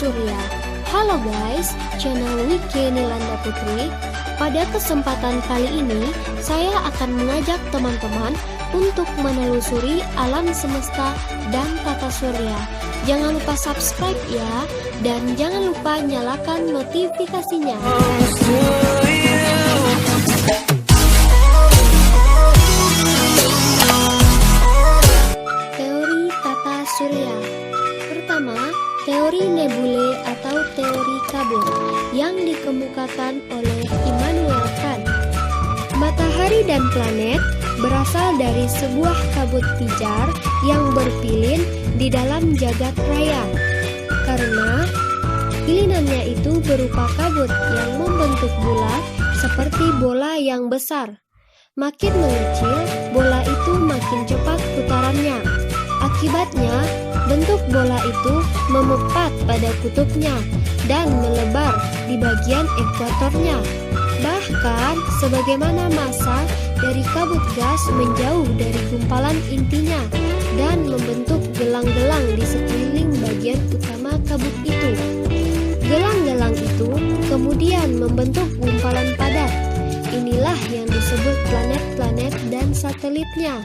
Surya. Halo guys, channel Wiki Nilanda Putri. Pada kesempatan kali ini, saya akan mengajak teman-teman untuk menelusuri alam semesta dan tata surya. Jangan lupa subscribe ya, dan jangan lupa nyalakan notifikasinya. Teori tata surya. Pertama, teori nebulae atau teori kabut yang dikemukakan oleh Immanuel Kant. Matahari dan planet berasal dari sebuah kabut pijar yang berpilin di dalam jagat raya. Karena pilinannya itu berupa kabut yang membentuk bulat seperti bola yang besar. Makin mengecil, bola itu makin cepat putarannya. Akibatnya, bentuk bola itu memepat pada kutubnya dan melebar di bagian ekuatornya. Bahkan, sebagaimana massa dari kabut gas menjauh dari gumpalan intinya dan membentuk gelang-gelang di sekeliling bagian utama kabut itu. Gelang-gelang itu kemudian membentuk gumpalan padat. Inilah yang disebut planet-planet dan satelitnya.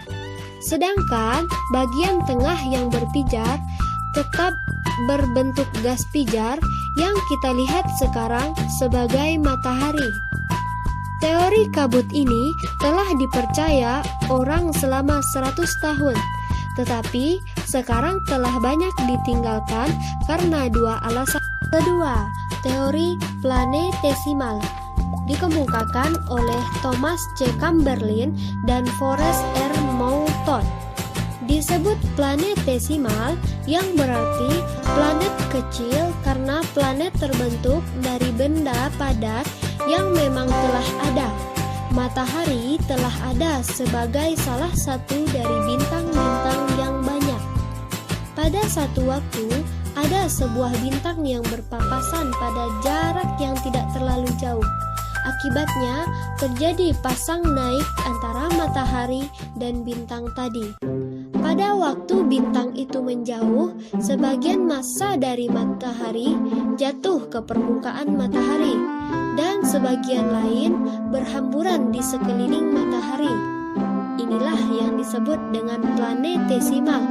Sedangkan bagian tengah yang berpijar tetap berbentuk gas pijar yang kita lihat sekarang sebagai matahari. Teori kabut ini telah dipercaya orang selama 100 tahun, tetapi sekarang telah banyak ditinggalkan karena dua alasan. Kedua, teori planetesimal dikemukakan oleh Thomas C. Chamberlain dan Forrest R. Moulton. Disebut planetesimal yang berarti planet kecil karena planet terbentuk dari benda padat yang memang telah ada. Matahari telah ada sebagai salah satu dari bintang-bintang yang banyak. Pada satu waktu, ada sebuah bintang yang berpapasan pada jarak yang tidak terlalu jauh. Akibatnya, terjadi pasang naik antara matahari dan bintang tadi. Pada waktu bintang itu menjauh, sebagian massa dari matahari jatuh ke permukaan matahari, dan sebagian lain berhamburan di sekeliling matahari. Inilah yang disebut dengan planetesimal,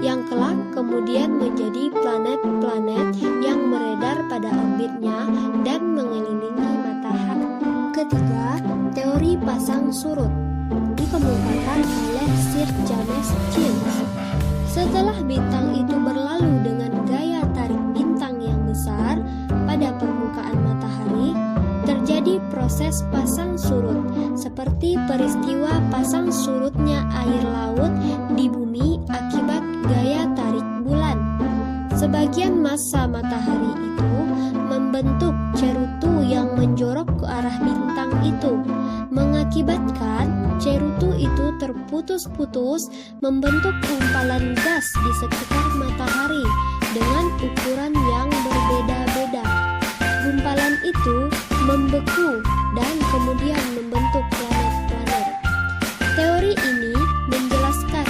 yang kelak kemudian menjadi planet-planet yang beredar pada orbitnya dan mengelilingi matahari. Ketiga, teori pasang surut dikemukakan oleh Sir James Jeans. Setelah bintang itu berlalu dengan gaya tarik bintang yang besar pada permukaan matahari, terjadi proses pasang surut, seperti peristiwa pasang surutnya air laut di bumi akibat gaya tarik bulan. Sebagian massa matahari itu membentuk cerutu yang menjorok ke arah bintang itu, mengakibatkan cerutu itu terputus-putus membentuk gumpalan gas di sekitar matahari dengan ukuran yang berbeda-beda. Gumpalan itu membeku dan kemudian membentuk planet-planet. Teori ini menjelaskan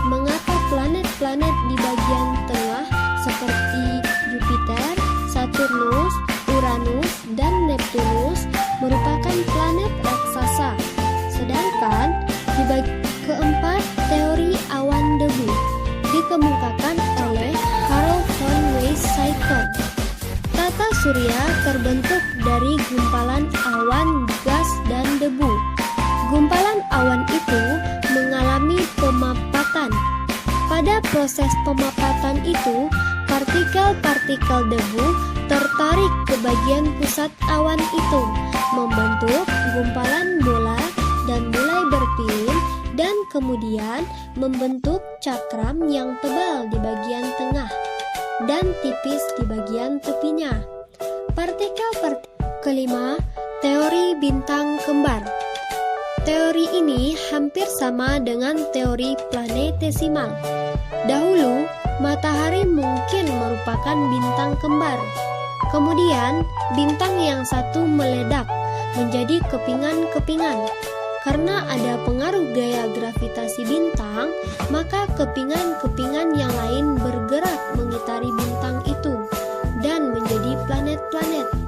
mengapa planet-planet di bagian tengah seperti Jupiter, Saturnus, Uranus, dan Neptunus merupakan planet raksasa. Sedangkan di keempat, teori awan debu dikemukakan oleh Carl von Weizsäcker. Tata surya terbentuk dari gumpalan awan, gas, dan debu. Gumpalan awan itu mengalami pemapatan. Pada proses pemapatan itu, partikel-partikel debu tertarik ke bagian pusat awan itu, membentuk gumpalan bola dan mulai berpilin dan kemudian membentuk cakram yang tebal di bagian tengah dan tipis di bagian tepinya. Kelima, teori bintang kembar. Teori ini hampir sama dengan teori planetesimal. Dahulu, matahari mungkin merupakan bintang kembar. Kemudian, bintang yang satu meledak menjadi kepingan-kepingan. Karena ada pengaruh gaya gravitasi bintang, maka kepingan-kepingan yang lain bergerak mengitari bintang itu dan menjadi planet-planet.